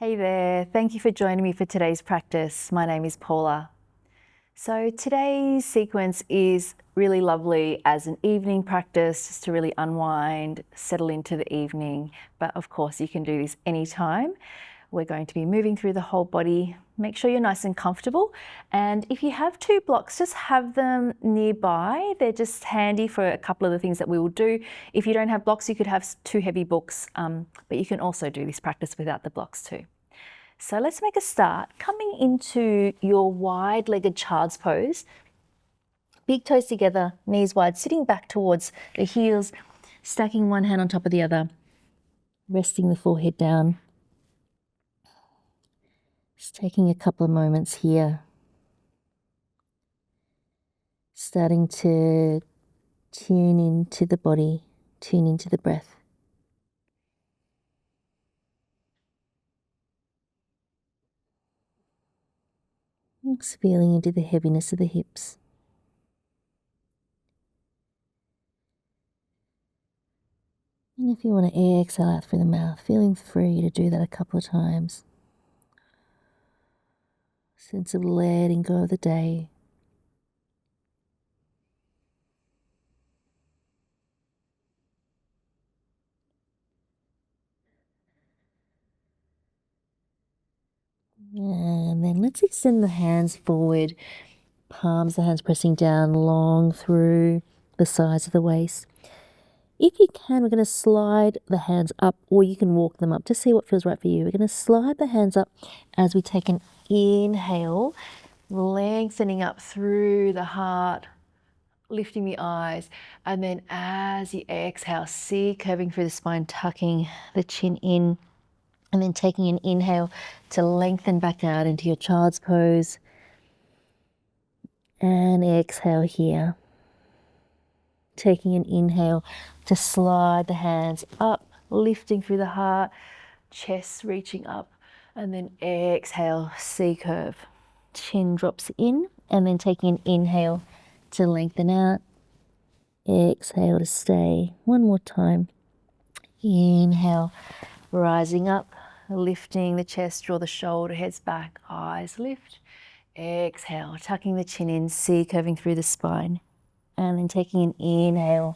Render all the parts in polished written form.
Hey there, thank you for joining me for today's practice. My name is Paula. So today's sequence is really lovely as an evening practice, just to really unwind, settle into the evening. But of course you can do this anytime. We're going to be moving through the whole body. Make sure you're nice and comfortable. And if you have two blocks, just have them nearby. They're just handy for a couple of the things that we will do. If you don't have blocks, you could have two heavy books, but you can also do this practice without the blocks too. So let's make a start. Coming into your wide-legged child's pose, big toes together, knees wide, sitting back towards the heels, stacking one hand on top of the other, resting the forehead down. Just taking a couple of moments here, starting to tune into the body, tune into the breath. Just feeling into the heaviness of the hips. And if you want to exhale out through the mouth, feeling free to do that a couple of times. Sense of letting go of the day. And then let's extend the hands forward, palms of the hands pressing down long through the sides of the waist. If you can, we're going to slide the hands up, or you can walk them up to see what feels right for you. We're going to slide the hands up as we take an inhale, lengthening up through the heart, lifting the eyes, and then as you exhale, C curving through the spine, tucking the chin in, and then taking an inhale to lengthen back out into your child's pose, and exhale here. Taking an inhale to slide the hands up, lifting through the heart, chest reaching up, and then exhale, C curve. Chin drops in, and then taking an inhale to lengthen out. Exhale to stay. One more time. Inhale, rising up, lifting the chest, draw the shoulder, heads back, eyes lift. Exhale, tucking the chin in, C curving through the spine. And then taking an inhale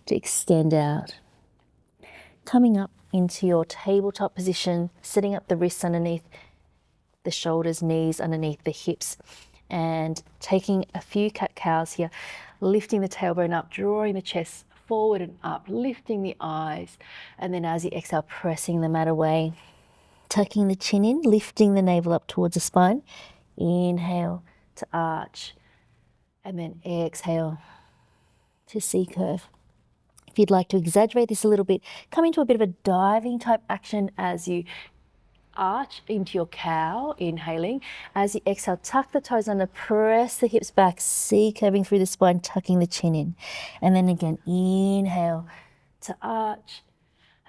to extend out. Coming up into your tabletop position, setting up the wrists underneath the shoulders, knees underneath the hips, and taking a few cat-cows here, lifting the tailbone up, drawing the chest forward and up, lifting the eyes, and then as you exhale, pressing the mat away, tucking the chin in, lifting the navel up towards the spine. Inhale to arch, and then exhale to C curve. If you'd like to exaggerate this a little bit, come into a bit of a diving type action as you arch into your cow, inhaling. As you exhale, tuck the toes under, press the hips back, C curving through the spine, tucking the chin in. And then again, inhale to arch,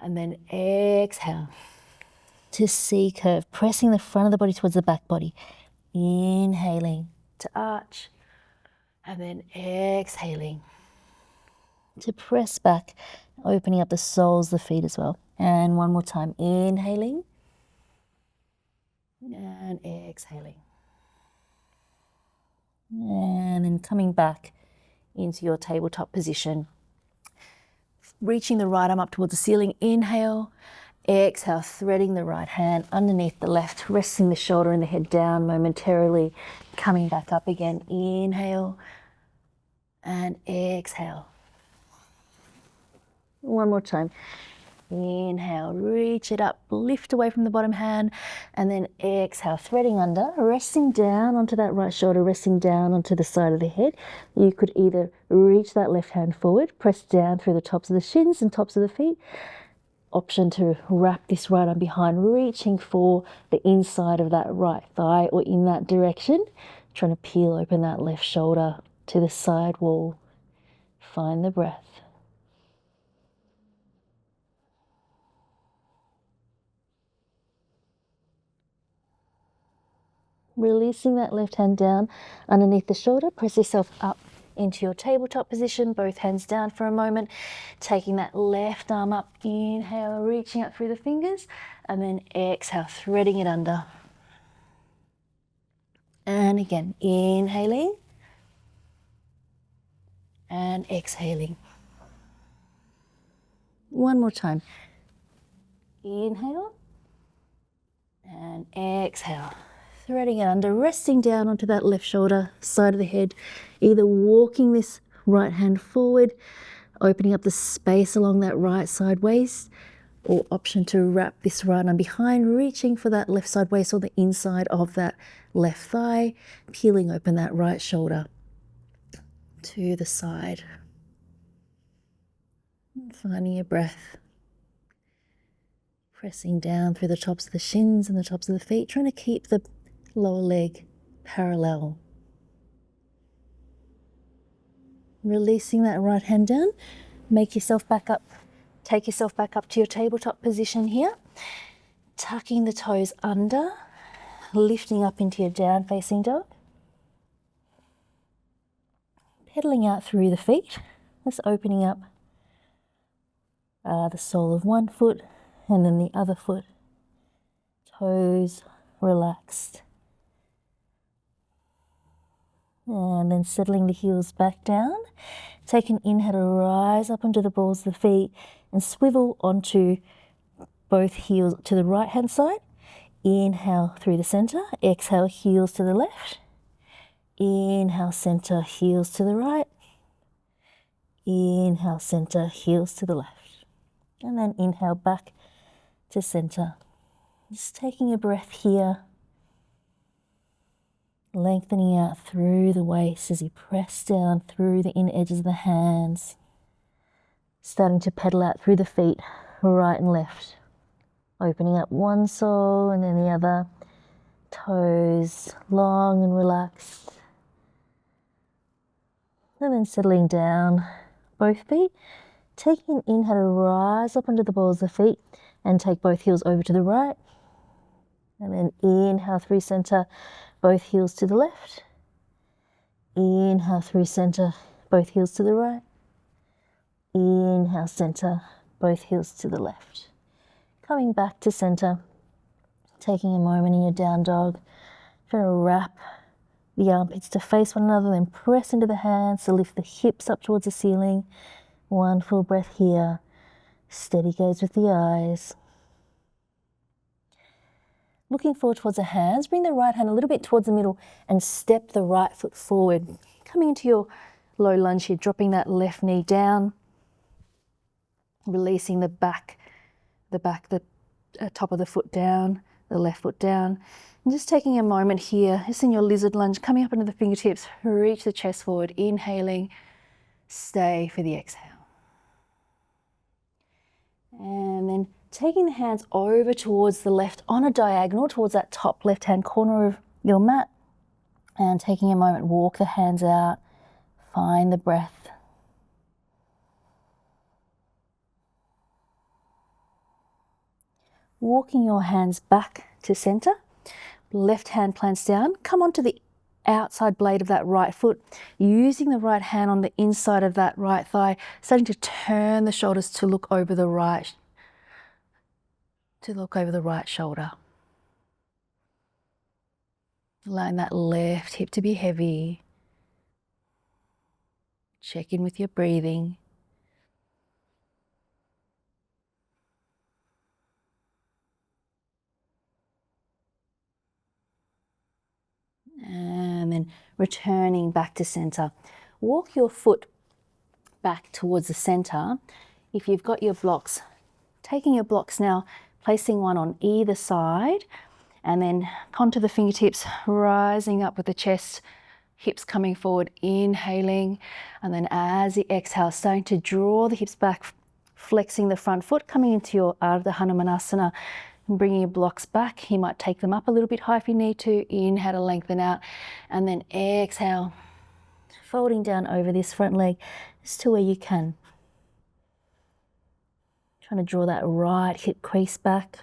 and then exhale to C curve, pressing the front of the body towards the back body. Inhaling to arch, and then exhaling to press back, opening up the soles of the feet as well. And one more time, inhaling and exhaling. And then coming back into your tabletop position. Reaching the right arm up towards the ceiling, inhale, exhale, threading the right hand underneath the left, resting the shoulder and the head down momentarily, coming back up again, inhale and exhale. One more time. Inhale, reach it up, lift away from the bottom hand, and then exhale, threading under, resting down onto that right shoulder, resting down onto the side of the head. You could either reach that left hand forward, press down through the tops of the shins and tops of the feet. Option to wrap this right arm behind, reaching for the inside of that right thigh or in that direction, trying to peel open that left shoulder to the side wall. Find the breath. Releasing that left hand down underneath the shoulder, press yourself up into your tabletop position, both hands down for a moment, taking that left arm up, inhale, reaching up through the fingers, and then exhale, threading it under. And again, inhaling and exhaling. One more time. Inhale and exhale. Threading it under, resting down onto that left shoulder, side of the head, either walking this right hand forward, opening up the space along that right side waist, or option to wrap this right arm behind, reaching for that left side waist or the inside of that left thigh, peeling open that right shoulder to the side. Finding your breath. Pressing down through the tops of the shins and the tops of the feet, trying to keep the lower leg parallel. Releasing that right hand down, make yourself back up, take yourself back up to your tabletop position here, tucking the toes under, lifting up into your down facing dog, pedaling out through the feet, just opening up the sole of one foot and then the other foot, toes relaxed. And then settling the heels back down. Take an inhale to rise up onto the balls of the feet and swivel onto both heels to the right hand side. Inhale through the center, exhale, heels to the left. Inhale, center, heels to the right. Inhale, center, heels to the left. And then inhale back to center. Just taking a breath here. Lengthening out through the waist as you press down through the inner edges of the hands. Starting to pedal out through the feet, right and left. Opening up one sole and then the other. Toes long and relaxed. And then settling down both feet. Taking an inhale to rise up onto the balls of the feet and take both heels over to the right. And then inhale through center, both heels to the left. Inhale through center, both heels to the right. Inhale, center, both heels to the left. Coming back to center, taking a moment in your down dog. Trying to wrap the armpits to face one another, then press into the hands to lift the hips up towards the ceiling. One full breath here. Steady gaze with the eyes. Looking forward towards the hands, bring the right hand a little bit towards the middle and step the right foot forward. Coming into your low lunge here, dropping that left knee down, releasing the top of the foot down, the left foot down. And just taking a moment here, just in your lizard lunge, coming up into the fingertips, reach the chest forward, inhaling, stay for the exhale. And then taking the hands over towards the left on a diagonal, towards that top left-hand corner of your mat. And taking a moment, walk the hands out, find the breath. Walking your hands back to center, left hand plants down, come onto the outside blade of that right foot, using the right hand on the inside of that right thigh, starting to turn the shoulders to look over the right shoulder. Allowing that left hip to be heavy. Check in with your breathing. And then returning back to center. Walk your foot back towards the center. If you've got your blocks, taking your blocks now, placing one on either side, and then onto the fingertips, rising up with the chest, hips coming forward, inhaling, and then as you exhale, starting to draw the hips back, flexing the front foot, coming into your Ardha Hanumanasana, and bringing your blocks back. You might take them up a little bit high if you need to. Inhale to lengthen out, and then exhale, folding down over this front leg just to where you can. Trying to draw that right hip crease back.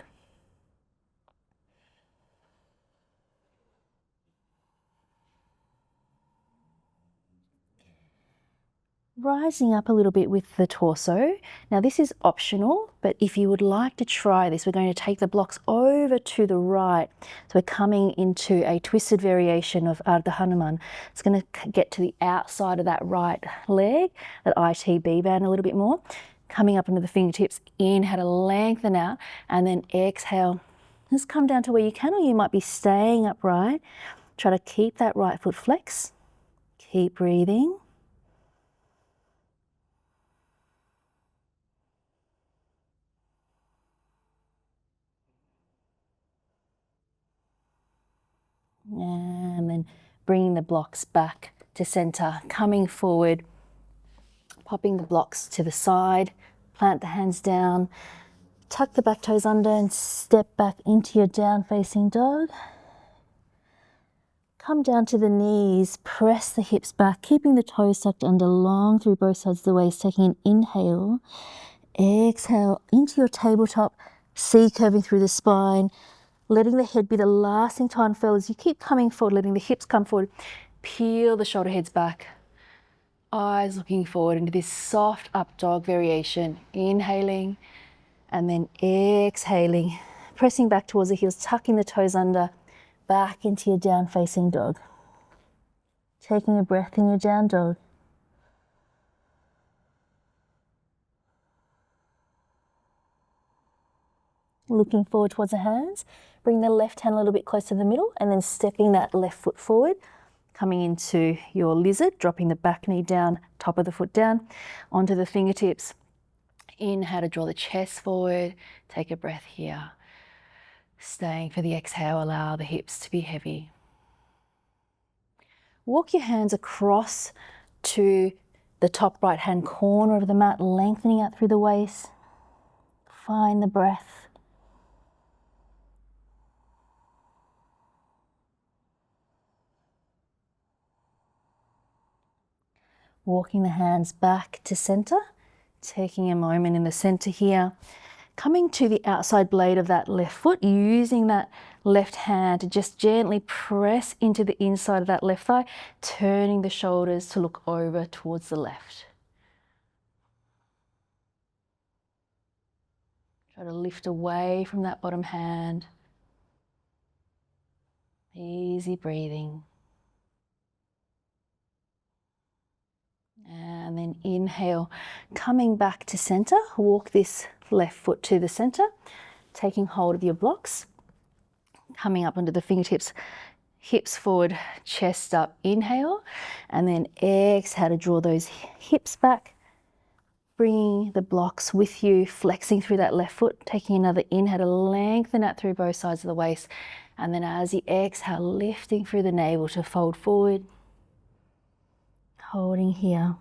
Rising up a little bit with the torso. Now this is optional, but if you would like to try this, we're going to take the blocks over to the right. So we're coming into a twisted variation of Ardha Hanuman. It's going to get to the outside of that right leg, that ITB band a little bit more. Coming up into the fingertips, inhale to lengthen out, and then exhale. Just come down to where you can, or you might be staying upright. Try to keep that right foot flexed. Keep breathing. And then bringing the blocks back to center, coming forward, popping the blocks to the side, plant the hands down, tuck the back toes under and step back into your down facing dog. Come down to the knees, press the hips back, keeping the toes tucked under, long through both sides of the waist, taking an inhale, exhale into your tabletop, C curving through the spine, letting the head be the last thing to unfurl as you keep coming forward, letting the hips come forward. Peel the shoulder heads back. Eyes looking forward into this soft up dog variation. Inhaling and then exhaling. Pressing back towards the heels, tucking the toes under, back into your down facing dog. Taking a breath in your down dog. Looking forward towards the hands. Bring the left hand a little bit closer to the middle and then stepping that left foot forward. Coming into your lizard, dropping the back knee down, top of the foot down, onto the fingertips. Inhale to draw the chest forward. Take a breath here. Staying for the exhale, allow the hips to be heavy. Walk your hands across to the top right hand corner of the mat, lengthening out through the waist. Find the breath. Walking the hands back to center, taking a moment in the center here, coming to the outside blade of that left foot, using that left hand to just gently press into the inside of that left thigh, turning the shoulders to look over towards the left. Try to lift away from that bottom hand. Easy breathing. And then inhale, coming back to center, walk this left foot to the center, taking hold of your blocks, coming up onto the fingertips, hips forward, chest up, inhale, and then exhale to draw those hips back, bringing the blocks with you, flexing through that left foot, taking another inhale to lengthen out through both sides of the waist, and then as you exhale, lifting through the navel to fold forward, holding here.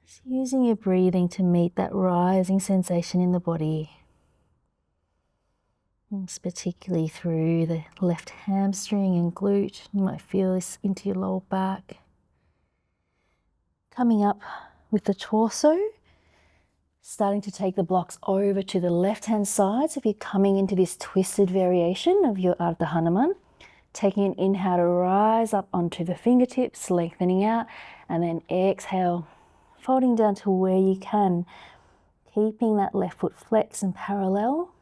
Just using your breathing to meet that rising sensation in the body. It's particularly through the left hamstring and glute. You might feel this into your lower back. Coming up with the torso, starting to take the blocks over to the left hand side. So if you're coming into this twisted variation of your Ardha Hanuman, taking an inhale to rise up onto the fingertips, lengthening out, and then exhale, folding down to where you can, keeping that left foot flexed and parallel.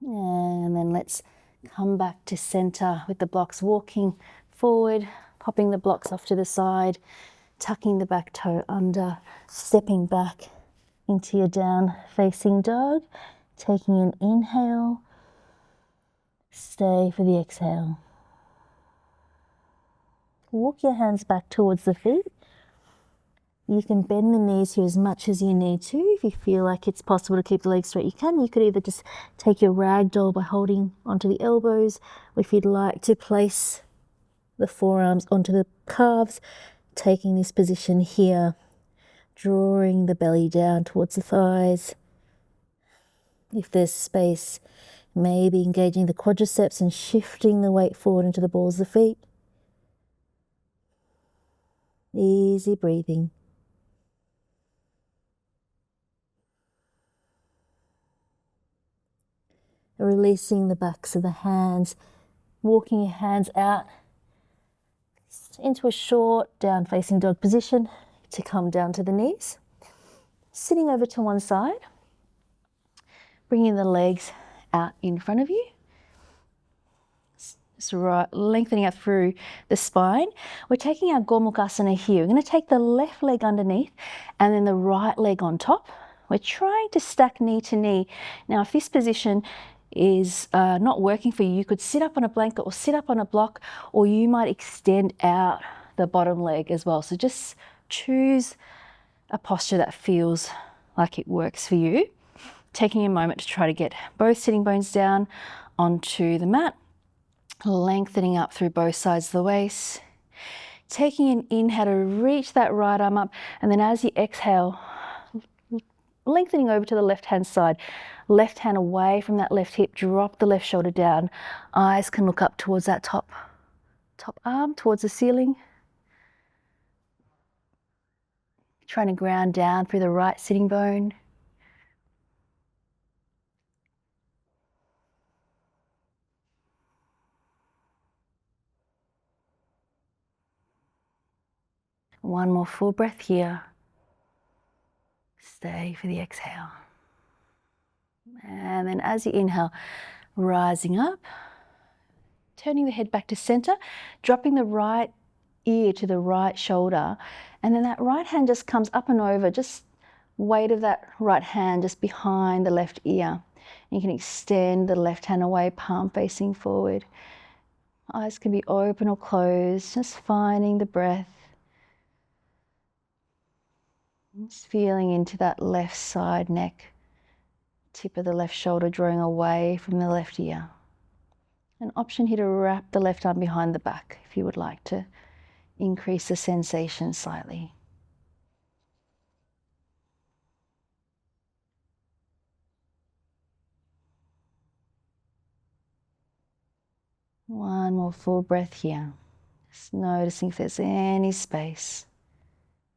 And then let's come back to center with the blocks, walking forward, popping the blocks off to the side, tucking the back toe under, stepping back into your down facing dog, taking an inhale, stay for the exhale. Walk your hands back towards the feet. You can bend the knees here as much as you need to. If you feel like it's possible to keep the legs straight, you can. You could either just take your ragdoll by holding onto the elbows, or if you'd like to place the forearms onto the calves, taking this position here, drawing the belly down towards the thighs. If there's space, maybe engaging the quadriceps and shifting the weight forward into the balls of the feet. Easy breathing. releasing the backs of the hands, walking your hands out into a short down facing dog position to come down to the knees. Sitting over to one side, bringing the legs out in front of you. Just right, lengthening out through the spine. We're taking our Gomukhasana here. We're going to take the left leg underneath and then the right leg on top. We're trying to stack knee to knee. Now, if this position is not working for you, you could sit up on a blanket or sit up on a block, or you might extend out the bottom leg as well. So just choose a posture that feels like it works for you. Taking a moment to try to get both sitting bones down onto the mat, lengthening up through both sides of the waist. Taking an inhale to reach that right arm up, and then as you exhale, lengthening over to the left hand side, left hand away from that left hip, drop the left shoulder down. Eyes can look up towards that top arm, towards the ceiling. Trying to ground down through the right sitting bone. One more full breath here. Stay for the exhale. And then as you inhale, rising up, turning the head back to center, dropping the right ear to the right shoulder, and then that right hand just comes up and over, just weight of that right hand just behind the left ear. You can extend the left hand away, palm facing forward. Eyes can be open or closed, just finding the breath. Just feeling into that left side neck, tip of the left shoulder drawing away from the left ear. An option here to wrap the left arm behind the back if you would like to increase the sensation slightly. One more full breath here. Just noticing if there's any space,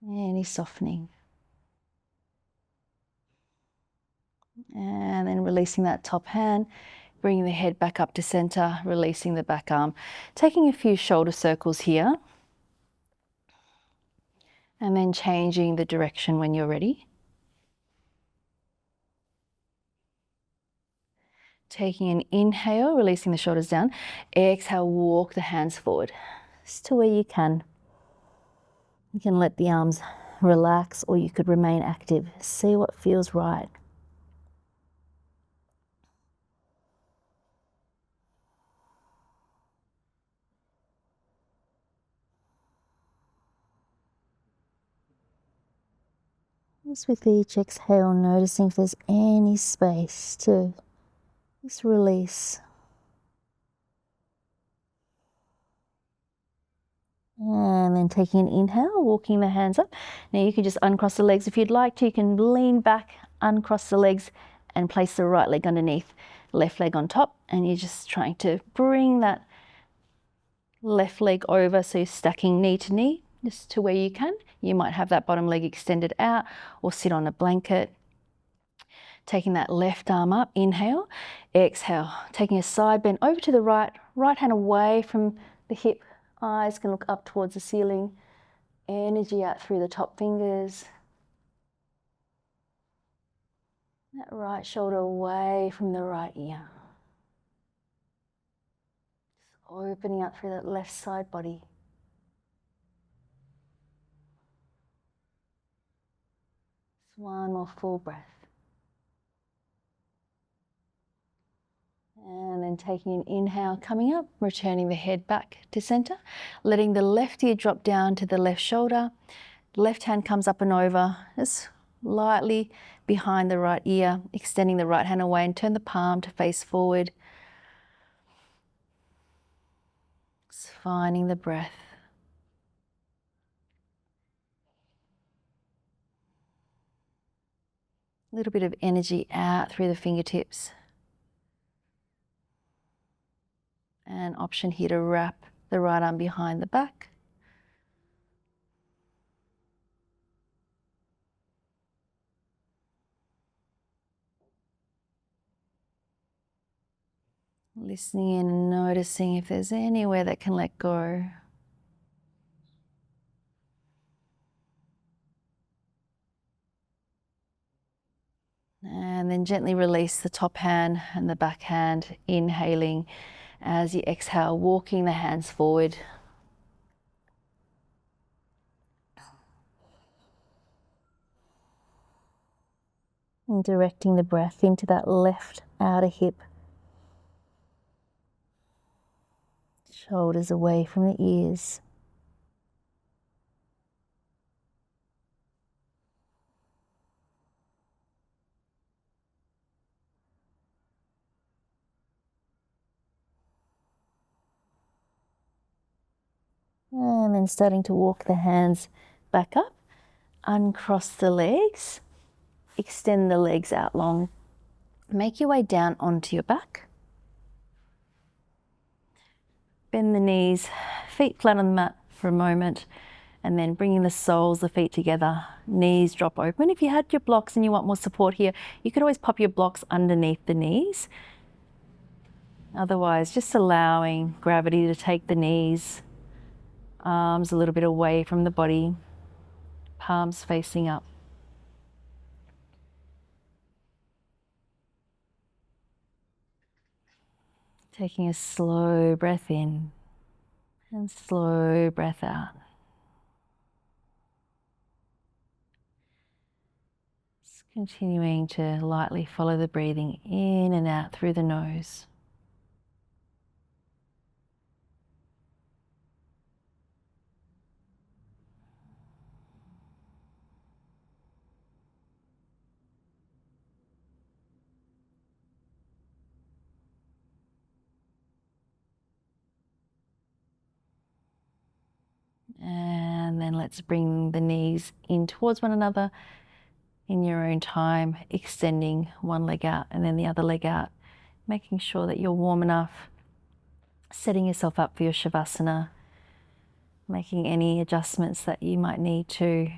any softening. And then releasing that top hand, bringing the head back up to center, releasing the back arm. Taking a few shoulder circles here. And then changing the direction when you're ready. Taking an inhale, releasing the shoulders down. Exhale, walk the hands forward. Just to where you can. You can let the arms relax, or you could remain active. See what feels right. Just with each exhale, noticing if there's any space to just release. And then taking an inhale, walking the hands up. Now you can just uncross the legs if you'd like to. You can lean back, uncross the legs, and place the right leg underneath, left leg on top. And you're just trying to bring that left leg over, so you're stacking knee to knee, just to where you can. You might have that bottom leg extended out or sit on a blanket. Taking that left arm up, inhale, exhale. Taking a side bend over to the right, right hand away from the hip. Eyes can look up towards the ceiling. Energy out through the top fingers. That right shoulder away from the right ear. Just opening up through that left side body. Just one more full breath. And then taking an inhale, coming up, returning the head back to center, letting the left ear drop down to the left shoulder. Left hand comes up and over, just lightly behind the right ear, extending the right hand away and turn the palm to face forward. Just finding the breath. A little bit of energy out through the fingertips. An option here to wrap the right arm behind the back. Listening in and noticing if there's anywhere that can let go. And then gently release the top hand and the back hand, inhaling as you exhale, walking the hands forward. And directing the breath into that left outer hip. Shoulders away from the ears. And then starting to walk the hands back up. Uncross the legs. Extend the legs out long. Make your way down onto your back. Bend the knees, feet flat on the mat for a moment, and then bringing the soles of the feet together, knees drop open. If you had your blocks and you want more support here, you could always pop your blocks underneath the knees. Otherwise, just allowing gravity to take the knees, arms a little bit away from the body, palms facing up. Taking a slow breath in and slow breath out. Just continuing to lightly follow the breathing in and out through the nose. And then let's bring the knees in towards one another in your own time, extending one leg out and then the other leg out, making sure that you're warm enough, setting yourself up for your Savasana, making any adjustments that you might need to.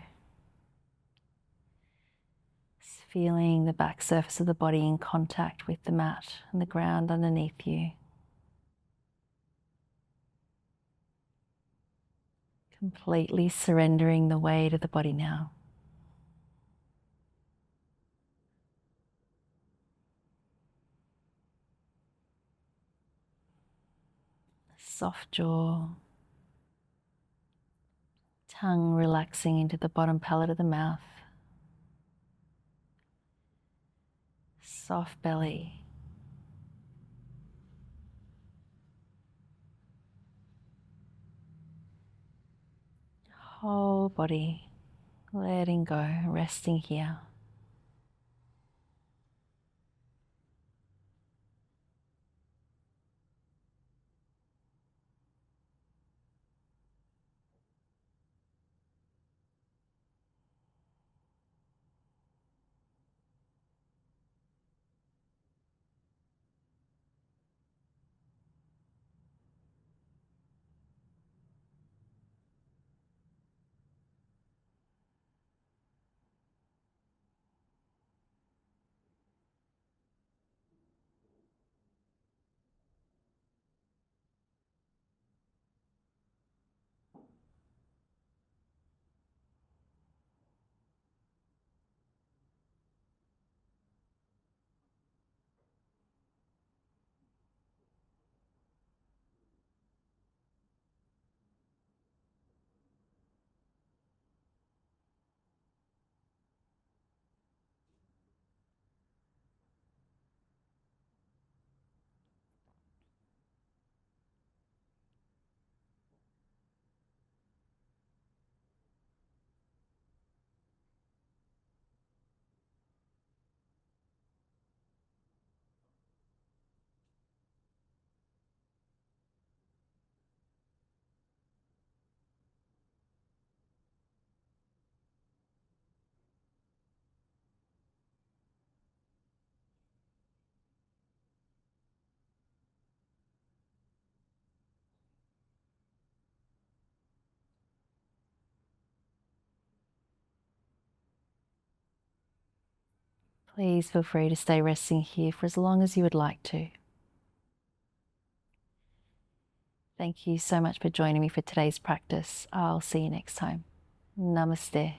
Just feeling the back surface of the body in contact with the mat and the ground underneath you. Completely surrendering the weight of the body now. Soft jaw, tongue relaxing into the bottom palate of the mouth, soft belly, whole body letting go, resting here. Please feel free to stay resting here for as long as you would like to. Thank you so much for joining me for today's practice. I'll see you next time. Namaste.